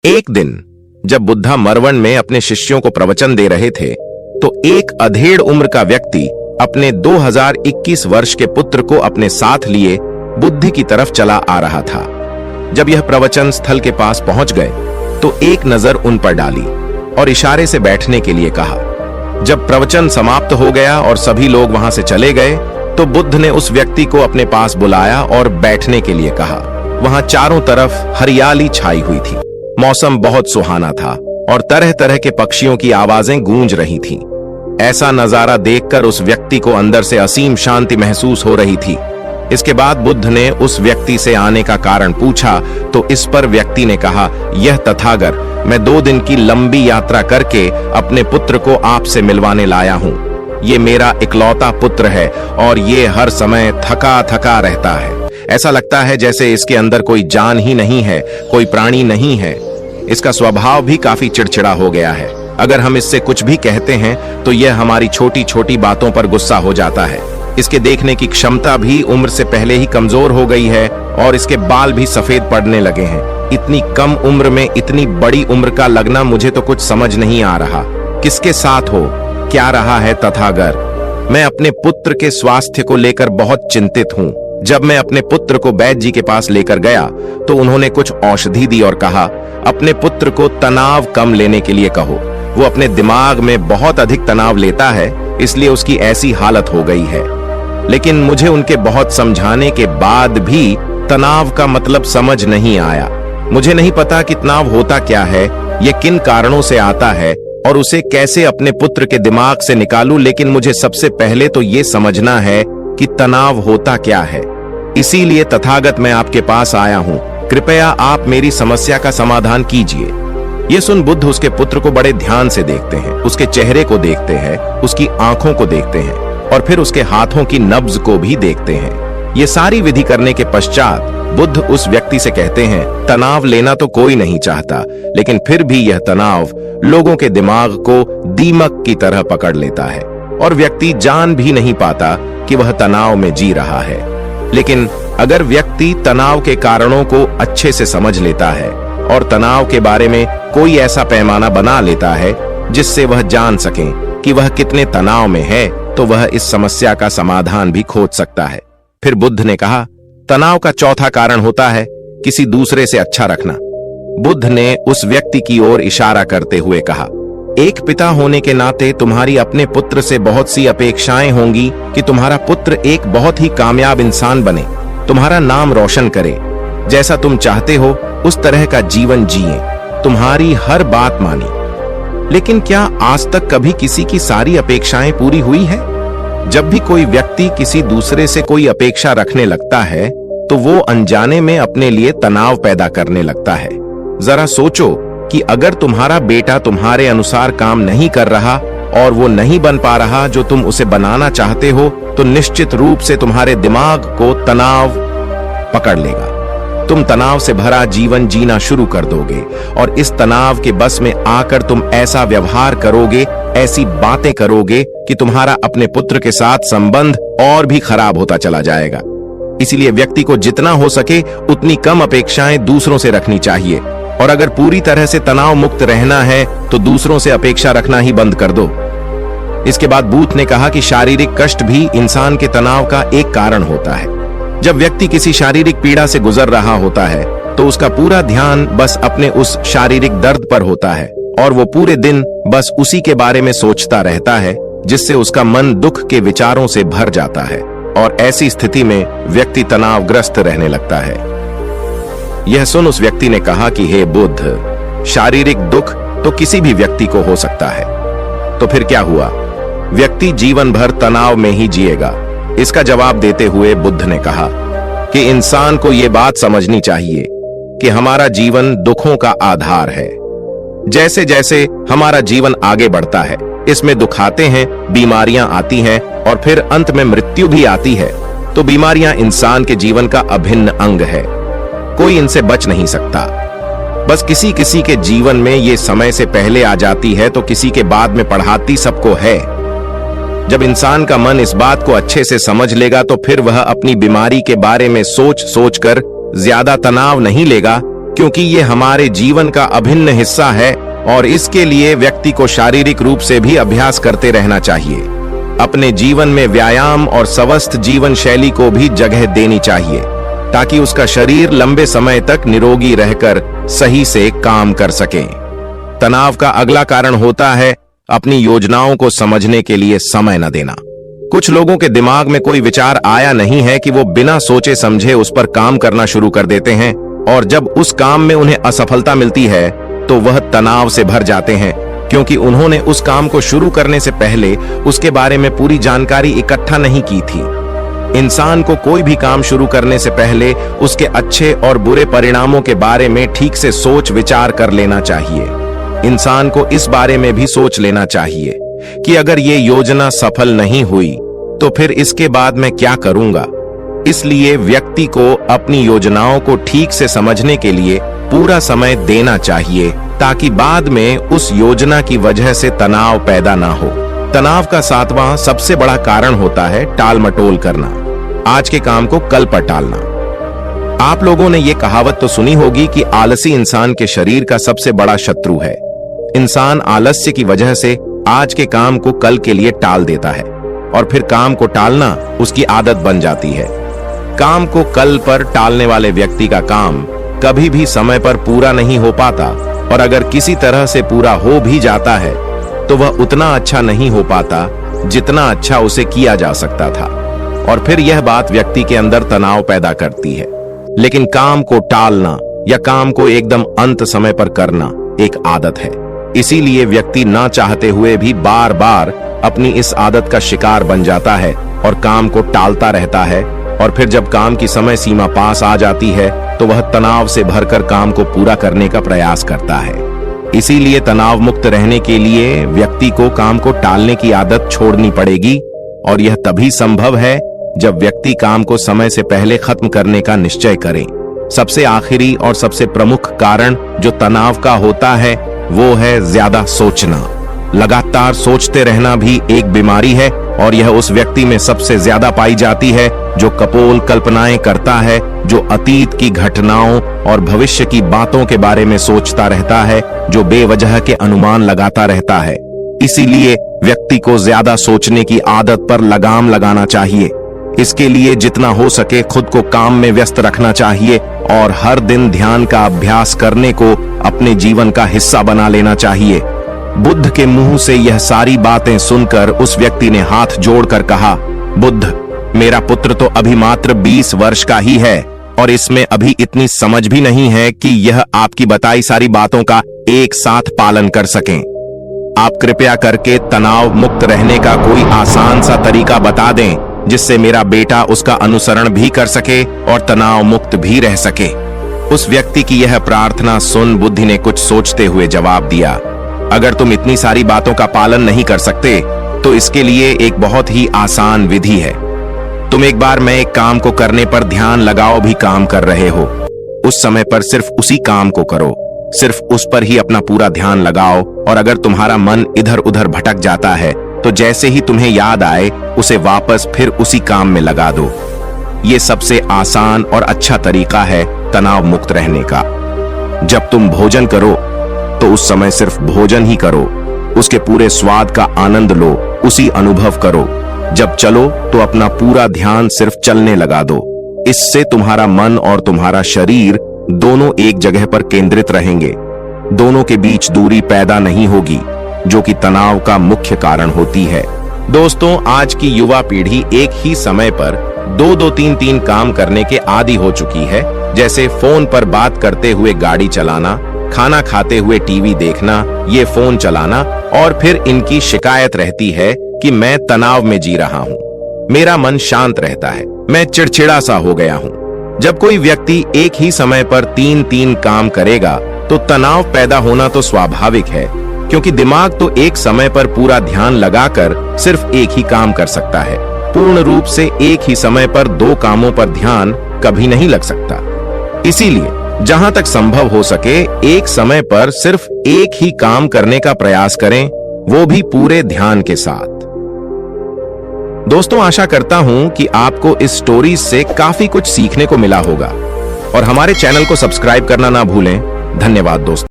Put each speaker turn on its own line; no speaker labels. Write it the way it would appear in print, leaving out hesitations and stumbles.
एक दिन जब बुद्धा मरवन में अपने शिष्यों को प्रवचन दे रहे थे तो एक अधेड़ उम्र का व्यक्ति अपने 2021 वर्ष के पुत्र को अपने साथ लिए बुद्ध की तरफ चला आ रहा था। जब यह प्रवचन स्थल के पास पहुंच गए तो एक नजर उन पर डाली और इशारे से बैठने के लिए कहा। जब प्रवचन समाप्त हो गया और सभी लोग वहां से चले गए तो बुद्ध ने उस व्यक्ति को अपने पास बुलाया और बैठने के लिए कहा। वहां चारों तरफ हरियाली छाई हुई थी, मौसम बहुत सुहाना था और तरह तरह के पक्षियों की आवाजें गूंज रही थीं। ऐसा नजारा देखकर उस व्यक्ति को अंदर से असीम शांति महसूस हो रही थी। इसके बाद बुद्ध ने उस व्यक्ति से आने का कारण पूछा तो इस पर व्यक्ति ने कहा, यह तथागत, मैं 2 दिन की लंबी यात्रा करके अपने पुत्र को आपसे मिलवाने लाया हूं। ये मेरा इकलौता पुत्र है और ये हर समय थका थका रहता है। ऐसा लगता है जैसे इसके अंदर कोई जान ही नहीं है, कोई प्राणी नहीं है। इसका स्वभाव भी काफी चिड़चिड़ा हो गया है। अगर हम इससे कुछ भी कहते हैं तो यह हमारी छोटी छोटी बातों पर गुस्सा हो जाता है। इसके देखने की क्षमता भी उम्र से पहले ही कमजोर हो गई है और इसके बाल भी सफेद पड़ने लगे हैं। इतनी कम उम्र में इतनी बड़ी उम्र का लगना मुझे तो कुछ समझ नहीं आ रहा। किसके साथ हो, क्या रहा है तथागत? मैं अपने पुत्र के स्वास्थ्य को लेकर बहुत चिंतित हूँ। जब मैं अपने पुत्र को वैद्य जी के पास लेकर गया तो उन्होंने कुछ औषधि दी और कहा, अपने पुत्र को तनाव कम लेने के लिए कहो। वो अपने दिमाग में बहुत अधिक तनाव लेता है, इसलिए उसकी ऐसी हालत हो गई है। लेकिन मुझे उनके बहुत समझाने के बाद भी तनाव का मतलब समझ नहीं आया। मुझे नहीं पता कि तनाव होता क्या है, ये किन कारणों से आता है और उसे कैसे अपने पुत्र के दिमाग से निकालूं। लेकिन मुझे सबसे पहले तो ये समझना है कि तनाव होता क्या है। इसीलिए तथागत मैं आपके पास आया हूं। कृपया आप मेरी समस्या का समाधान कीजिए। यह सुन बुद्ध उसके पुत्र को बड़े ध्यान से देखते हैं, उसके चेहरे को देखते हैं, उसकी आंखों को देखते हैं और फिर उसके हाथों की नब्ज को भी देखते हैं। ये सारी विधि करने के पश्चात बुद्ध उस व्यक्ति से कहते हैं, तनाव लेना तो कोई नहीं चाहता, लेकिन फिर भी यह तनाव लोगों के दिमाग को दीमक की तरह पकड़ लेता है और व्यक्ति जान भी नहीं पाता कि वह तनाव में जी रहा है। लेकिन अगर व्यक्ति तनाव के कारणों को अच्छे से समझ लेता है और तनाव के बारे में कोई ऐसा पैमाना बना लेता है जिससे वह जान सके कि वह कितने तनाव में है, तो वह इस समस्या का समाधान भी खोज सकता है। फिर बुद्ध ने कहा, तनाव का चौथा कारण होता है किसी दूसरे से अच्छा रखना। बुद्ध ने उस व्यक्ति की ओर इशारा करते हुए कहा, एक पिता होने के नाते तुम्हारी अपने पुत्र से बहुत सी अपेक्षाएं होंगी कि तुम्हारा पुत्र एक बहुत ही कामयाब इंसान बने, तुम्हारा नाम रोशन करे, जैसा तुम चाहते हो उस तरह का जीवन जिए, तुम्हारी हर बात मानी। लेकिन क्या आज तक कभी किसी की सारी अपेक्षाएं पूरी हुई है? जब भी कोई व्यक्ति किसी दूसरे से कोई अपेक्षा रखने लगता है तो वो अनजाने में अपने लिए तनाव पैदा करने लगता है। जरा सोचो कि अगर तुम्हारा बेटा तुम्हारे अनुसार काम नहीं कर रहा और वो नहीं बन पा रहा जो तुम उसे बनाना चाहते हो, तो निश्चित रूप से तुम्हारे दिमाग को तनाव पकड़ लेगा। तुम तनाव से भरा जीवन जीना शुरू कर दोगे और इस तनाव के बस में आकर तुम ऐसा व्यवहार करोगे, ऐसी बातें करोगे कि तुम्हारा अपने पुत्र के साथ संबंध और भी खराब होता चला जाएगा। इसीलिए व्यक्ति को जितना हो सके उतनी कम अपेक्षाएं दूसरों से रखनी चाहिए और अगर पूरी तरह से तनाव मुक्त रहना है तो दूसरों से अपेक्षा रखना ही बंद कर दो। इसके बाद बुद्ध ने कहा कि शारीरिक कष्ट भी इंसान के तनाव का एक कारण होता है। जब व्यक्ति किसी शारीरिक पीड़ा से गुजर रहा होता है तो उसका पूरा ध्यान बस अपने उस शारीरिक दर्द पर होता है और वो पूरे दिन बस उसी के बारे में सोचता रहता है, जिससे उसका मन दुख के विचारों से भर जाता है और ऐसी स्थिति में व्यक्ति तनावग्रस्त रहने लगता है। यह सुन उस व्यक्ति ने कहा कि हे बुद्ध, शारीरिक दुख तो किसी भी व्यक्ति को हो सकता है, तो फिर क्या हुआ? व्यक्ति जीवन भर तनाव में ही जिएगा। इसका जवाब देते हुए बुद्ध ने कहा कि इंसान को यह बात समझनी चाहिए कि हमारा जीवन दुखों का आधार है। जैसे जैसे हमारा जीवन आगे बढ़ता है, इसमें दुख आते हैं, बीमारियां आती हैं और फिर अंत में मृत्यु भी आती है। तो बीमारियां इंसान के जीवन का अभिन्न अंग है, कोई इनसे बच नहीं सकता। बस किसी किसी के जीवन में ये समय से पहले आ जाती है तो किसी के बाद में पढ़ाती सबको है। जब इंसान का मन इस बात को अच्छे से समझ लेगा तो फिर वह अपनी बीमारी के बारे में सोच सोच कर ज्यादा तनाव नहीं लेगा, क्योंकि ये हमारे जीवन का अभिन्न हिस्सा है और इसके लिए व्यक्ति को शारीरिक रूप से भी अभ्यास करते रहना चाहिए। अपने जीवन में व्यायाम और स्वस्थ जीवन शैली को भी जगह देनी चाहिए ताकि उसका शरीर लंबे समय तक निरोगी रहकर सही से काम कर सके। तनाव का अगला कारण होता है अपनी योजनाओं को समझने के लिए समय न देना। कुछ लोगों के दिमाग में कोई विचार आया नहीं है कि वो बिना सोचे समझे उस पर काम करना शुरू कर देते हैं और जब उस काम में उन्हें असफलता मिलती है तो वह तनाव से भर जाते हैं क्योंकि उन्होंने उस काम को शुरू करने से पहले उसके बारे में पूरी जानकारी इकट्ठा नहीं की थी। इंसान को कोई भी काम शुरू करने से पहले उसके अच्छे और बुरे परिणामों के बारे में ठीक से सोच विचार कर लेना चाहिए। इंसान को इस बारे में भी सोच लेना चाहिए कि अगर ये योजना सफल नहीं हुई तो फिर इसके बाद मैं क्या करूंगा। इसलिए व्यक्ति को अपनी योजनाओं को ठीक से समझने के लिए पूरा समय देना चाहिए ताकि बाद में उस योजना की वजह से तनाव पैदा ना हो। तनाव का 7वां सबसे बड़ा कारण होता है टाल मटोल करना, आज के काम को कल पर टालना। आप लोगों ने ये कहावत तो सुनी होगी कि आलसी इंसान के शरीर का सबसे बड़ा शत्रु है। इंसान आलस्य की वजह से आज के काम को कल के लिए टाल देता है और फिर काम को टालना उसकी आदत बन जाती है। काम को कल पर टालने वाले व्यक्ति का काम कभी भी समय पर पूरा नहीं हो पाता और अगर किसी तरह से पूरा हो भी जाता है तो वह उतना अच्छा नहीं हो पाता जितना अच्छा उसे किया जा सकता था और फिर यह बात व्यक्ति के अंदर तनाव पैदा करती है। लेकिन काम को टालना या काम को एकदम अंत समय पर करना एक आदत है, इसीलिए व्यक्ति ना चाहते हुए भी बार बार अपनी इस आदत का शिकार बन जाता है और काम को टालता रहता है और फिर जब काम की समय सीमा पास आ जाती है तो वह तनाव से भरकर काम को पूरा करने का प्रयास करता है। इसीलिए तनाव मुक्त रहने के लिए व्यक्ति को काम को टालने की आदत छोड़नी पड़ेगी और यह तभी संभव है जब व्यक्ति काम को समय से पहले खत्म करने का निश्चय करे। सबसे आखिरी और सबसे प्रमुख कारण जो तनाव का होता है वो है ज्यादा सोचना। लगातार सोचते रहना भी एक बीमारी है और यह उस व्यक्ति में सबसे ज्यादा पाई जाती है जो कपोल कल्पनाएं करता है, जो अतीत की घटनाओं और भविष्य की बातों के बारे में सोचता रहता है, जो बेवजह के अनुमान लगाता रहता है। इसीलिए व्यक्ति को ज्यादा सोचने की आदत पर लगाम लगाना चाहिए। इसके लिए जितना हो सके खुद को काम में व्यस्त रखना चाहिए और हर दिन ध्यान का अभ्यास करने को अपने जीवन का हिस्सा बना लेना चाहिए। बुद्ध के मुंह से यह सारी बातें सुनकर उस व्यक्ति ने हाथ जोड़कर कहा, बुद्ध, मेरा पुत्र तो अभी मात्र 20 वर्ष का ही है और इसमें अभी इतनी समझ भी नहीं है कि यह आपकी बताई सारी बातों का एक साथ पालन कर सकें। आप कृपया करके तनाव मुक्त रहने का कोई आसान सा तरीका बता दें जिससे मेरा बेटा उसका अनुसरण भी कर सके और तनाव मुक्त भी रह सके। उस व्यक्ति की यह प्रार्थना सुन बुद्धि ने कुछ सोचते हुए जवाब दिया, अगर तुम इतनी सारी बातों का पालन नहीं कर सकते तो इसके लिए एक बहुत ही आसान विधि है। तुम एक बार मैं एक काम को करने पर ध्यान लगाओ भी काम कर रहे हो, उस समय पर सिर्फ उसी काम को करो, सिर्फ उस पर ही अपना पूरा ध्यान लगाओ और अगर तुम्हारा मन इधर उधर भटक जाता है तो जैसे ही तुम्हें याद आए उसे वापस फिर उसी काम में लगा दो। ये सबसे आसान और अच्छा तरीका है तनाव मुक्त रहने का। जब तुम भोजन करो तो उस समय सिर्फ भोजन ही करो, उसके पूरे स्वाद का आनंद लो, उसी अनुभव करो। जब चलो तो अपना पूरा ध्यान सिर्फ चलने लगा दो। इससे तुम्हारा मन और तुम्हारा शरीर दोनों एक जगह पर केंद्रित रहेंगे, दोनों के बीच दूरी पैदा नहीं होगी जो कि तनाव का मुख्य कारण होती है। दोस्तों, आज की युवा पीढ़ी एक ही समय पर 2-2, 3-3 काम करने के आदी हो चुकी है, जैसे फोन पर बात करते हुए गाड़ी चलाना, खाना खाते हुए टीवी देखना, ये फोन चलाना और फिर इनकी शिकायत रहती है कि मैं तनाव में जी रहा हूँ, मेरा मन शांत रहता है, मैं चिड़चिड़ा सा हो गया हूँ। जब कोई व्यक्ति एक ही समय पर 3-3 काम करेगा तो तनाव पैदा होना तो स्वाभाविक है, क्योंकि दिमाग तो एक समय पर पूरा ध्यान लगाकर सिर्फ एक ही काम कर सकता है। पूर्ण रूप से एक ही समय पर 2 कामों पर ध्यान कभी नहीं लग सकता। इसीलिए जहां तक संभव हो सके एक समय पर सिर्फ एक ही काम करने का प्रयास करें, वो भी पूरे ध्यान के साथ। दोस्तों, आशा करता हूं कि आपको इस स्टोरी से काफी कुछ सीखने को मिला होगा और हमारे चैनल को सब्सक्राइब करना ना भूलें। धन्यवाद दोस्तों।